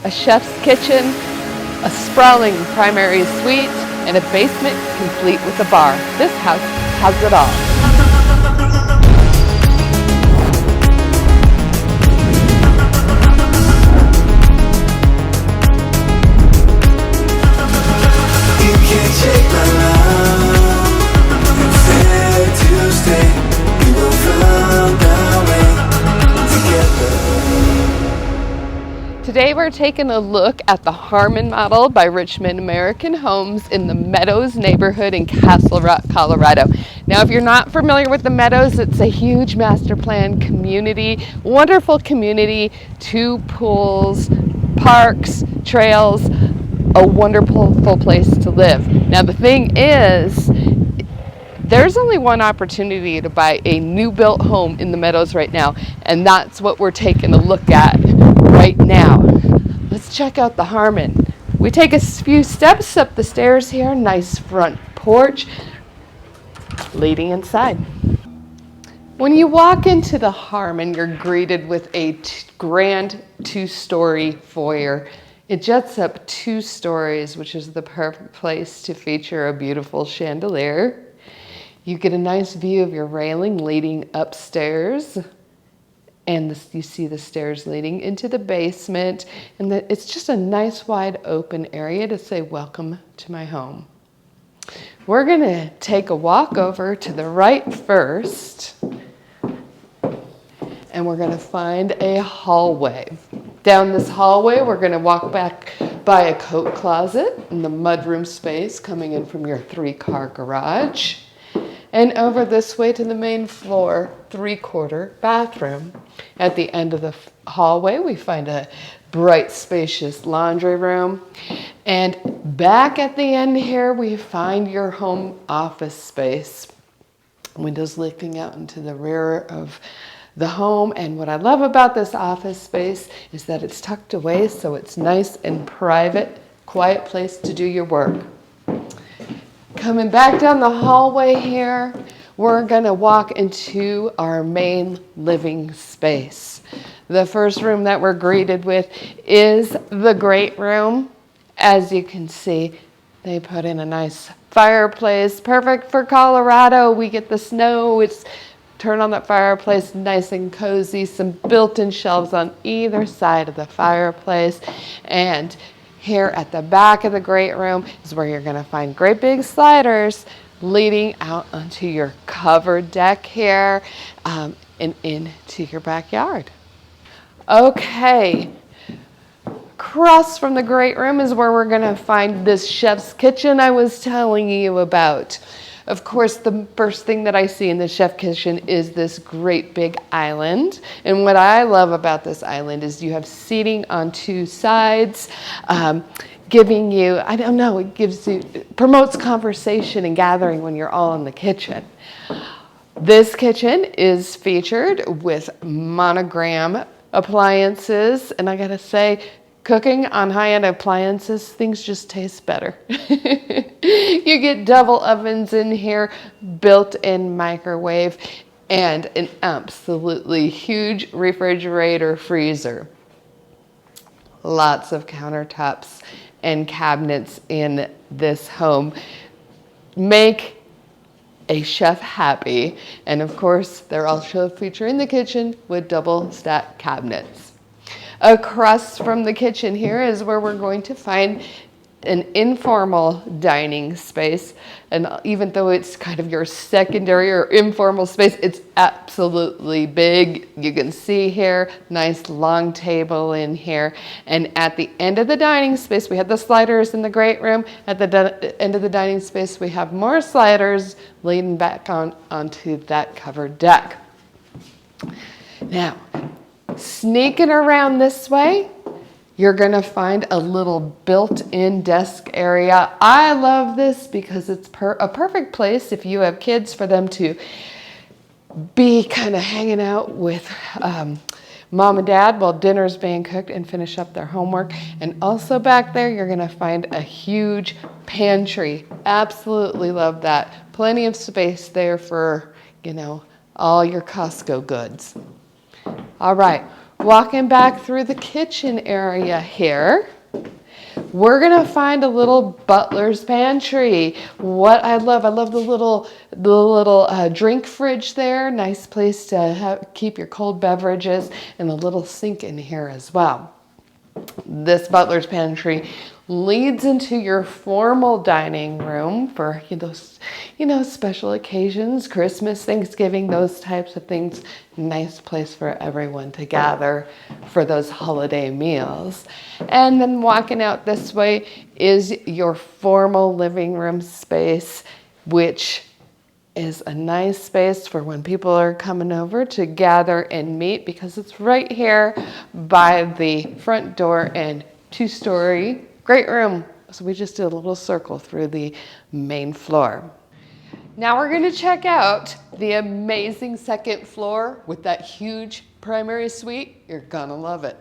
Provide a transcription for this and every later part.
a chef's kitchen, a sprawling primary suite, and a basement complete with a bar. This house has it all. You can't take my love. It's there to stay. We will find our way together. Today we're taking a look at the Harmon model by Richmond American Homes in the Meadows neighborhood in Castle Rock, Colorado. Now, if you're not familiar with the Meadows, it's a huge master plan community, wonderful community, 2 pools, parks, trails, a wonderful full place to live. Now, the thing is, there's only one opportunity to buy a new built home in the Meadows right now, and that's what we're taking a look at right now. Let's check out the Harmon. We take a few steps up the stairs here, nice front porch leading inside. When you walk into the Harmon, you're greeted with a grand 2-story foyer. It jets up 2 stories, which is the perfect place to feature a beautiful chandelier. You get a nice view of your railing leading upstairs, and you see the stairs leading into the basement, and it's just a nice wide open area to say welcome to my home. We're gonna take a walk over to the right first, and we're gonna find a hallway. Down this hallway, we're gonna walk back by a coat closet in the mudroom space coming in from your 3-car garage. And over this way to the main floor, 3-quarter bathroom. At the end of the hallway, we find a bright, spacious laundry room. And back at the end here, we find your home office space. Windows looking out into the rear of the home. And what I love about this office space is that it's tucked away, so it's nice and private, quiet place to do your work. Coming back down the hallway here, we're gonna walk into our main living space. The first room that we're greeted with is the great room. As you can see, they put in a nice fireplace, perfect for Colorado. We get the snow, turn on that fireplace, nice and cozy, some built-in shelves on either side of the fireplace. And here at the back of the great room is where you're going to find great big sliders leading out onto your covered deck here and into your backyard. Okay, across from the great room is where we're going to find this chef's kitchen I was telling you about. Of course, the first thing that I see in the chef kitchen is this great big island. And what I love about this island is you have seating on 2 sides, giving you, it promotes conversation and gathering when you're all in the kitchen. This kitchen is featured with monogram appliances, and I gotta say, cooking on high-end appliances, things just taste better. You get double ovens in here, built-in microwave, and an absolutely huge refrigerator freezer. Lots of countertops and cabinets in this home. Make a chef happy. And of course, they're also featuring the kitchen with double stack cabinets. Across from the kitchen here is where we're going to find an informal dining space. And even though it's kind of your secondary or informal space, it's absolutely big. You can see here, nice long table in here. And at the end of the dining space, we have the sliders in the great room. At the end of the dining space, we have more sliders leading back onto that covered deck. Now, sneaking around this way, you're going to find a little built-in desk area. I love this because it's a perfect place if you have kids for them to be kind of hanging out with mom and dad while dinner's being cooked and finish up their homework. And also back there, you're going to find a huge pantry. Absolutely love that. Plenty of space there for, all your Costco goods. All right, Walking back through the kitchen area here, we're gonna find a little Butler's pantry. What I love the little drink fridge there. Nice place to keep your cold beverages, and a little sink in here as well. This Butler's pantry leads into your formal dining room for special occasions, Christmas, Thanksgiving, those types of things. Nice place for everyone to gather for those holiday meals. And then walking out this way is your formal living room space, which is a nice space for when people are coming over to gather and meet, because it's right here by the front door and 2-story. Great room. So we just did a little circle through the main floor. Now we're going to check out the amazing second floor with that huge primary suite. You're going to love it.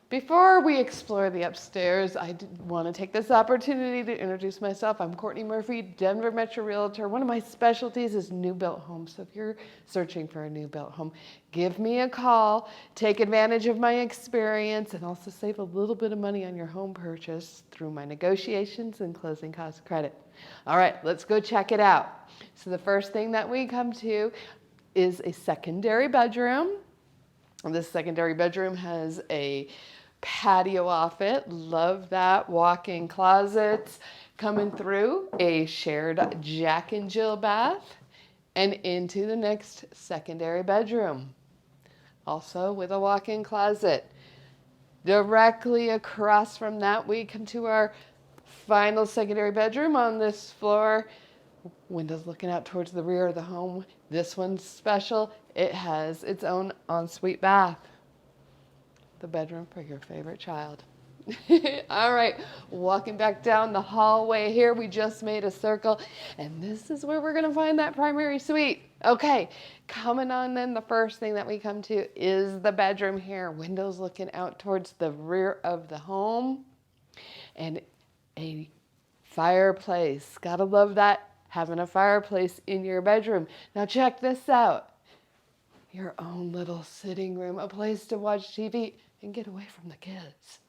Before we explore the upstairs, I want to take this opportunity to introduce myself. I'm Courtney Murphy, Denver Metro Realtor. One of my specialties is new built homes. So if you're searching for a new built home, give me a call, take advantage of my experience, and also save a little bit of money on your home purchase through my negotiations and closing cost credit. All right, let's go check it out. So the first thing that we come to is a secondary bedroom. This secondary bedroom has a patio off it. Love that. Walk-in closets coming through, a shared Jack and Jill bath, and into the next secondary bedroom. Also with a walk-in closet. Directly across from that, we come to our final secondary bedroom on this floor. Windows looking out towards the rear of the home. This one's special. It has its own ensuite bath. The bedroom for your favorite child. All right, walking back down the hallway here, we just made a circle, and this is where we're going to find that primary suite. Okay, coming on in, the first thing that we come to is the bedroom here. Windows looking out towards the rear of the home, and a fireplace. Gotta love that, having a fireplace in your bedroom. Now check this out. Your own little sitting room, a place to watch TV and get away from the kids.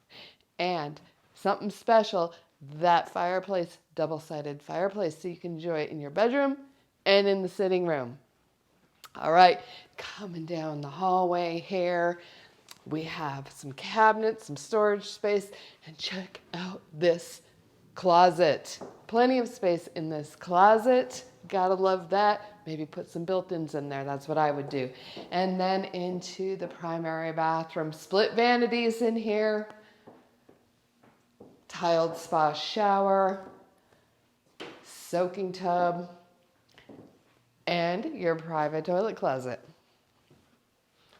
And something special, that fireplace, double-sided fireplace, so you can enjoy it in your bedroom and in the sitting room. All right, coming down the hallway here, we have some cabinets, some storage space, and check out this closet. Plenty of space in this closet. Gotta love that. Maybe put some built-ins in there. That's what I would do. And then into the primary bathroom. Split vanities in here. Tiled spa shower. Soaking tub. And your private toilet closet.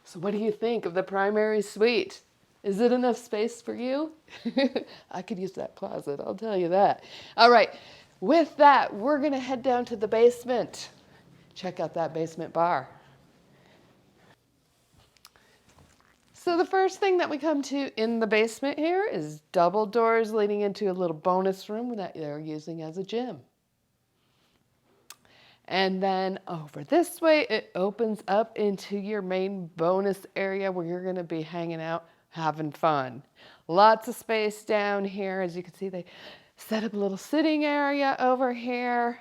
So what do you think of the primary suite? Is it enough space for you? I could use that closet, I'll tell you that. All right, with that, we're gonna head down to the basement. Check out that basement bar. So the first thing that we come to in the basement here is double doors leading into a little bonus room that they're using as a gym. And then over this way, it opens up into your main bonus area where you're gonna be hanging out, having fun. Lots of space down here. As you can see, they set up a little sitting area over here.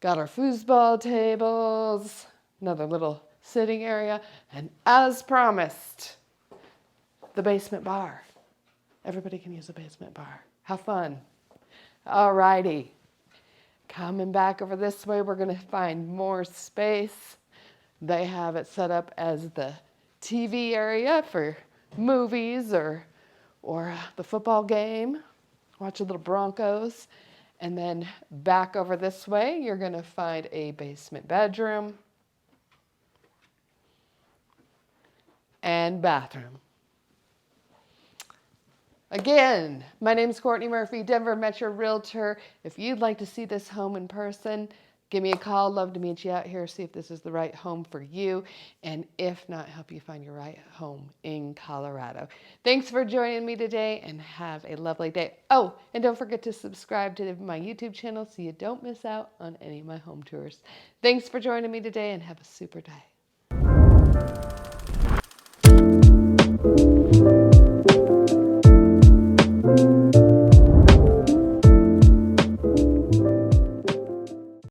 Got our foosball tables, another little sitting area, and as promised, the basement bar. Everybody can use a basement bar. Have fun. All righty. Coming back over this way, we're gonna find more space. They have it set up as the TV area for movies or the football game. Watch a little Broncos. And then back over this way, you're going to find a basement bedroom and bathroom. Again, my name is Courtney Murphy, Denver Metro Realtor. If you'd like to see this home in person, give me a call. Love to meet you out here, see if this is the right home for you. And if not, help you find your right home in Colorado. Thanks for joining me today and have a lovely day. Oh, and don't forget to subscribe to my YouTube channel so you don't miss out on any of my home tours. Thanks for joining me today and have a super day.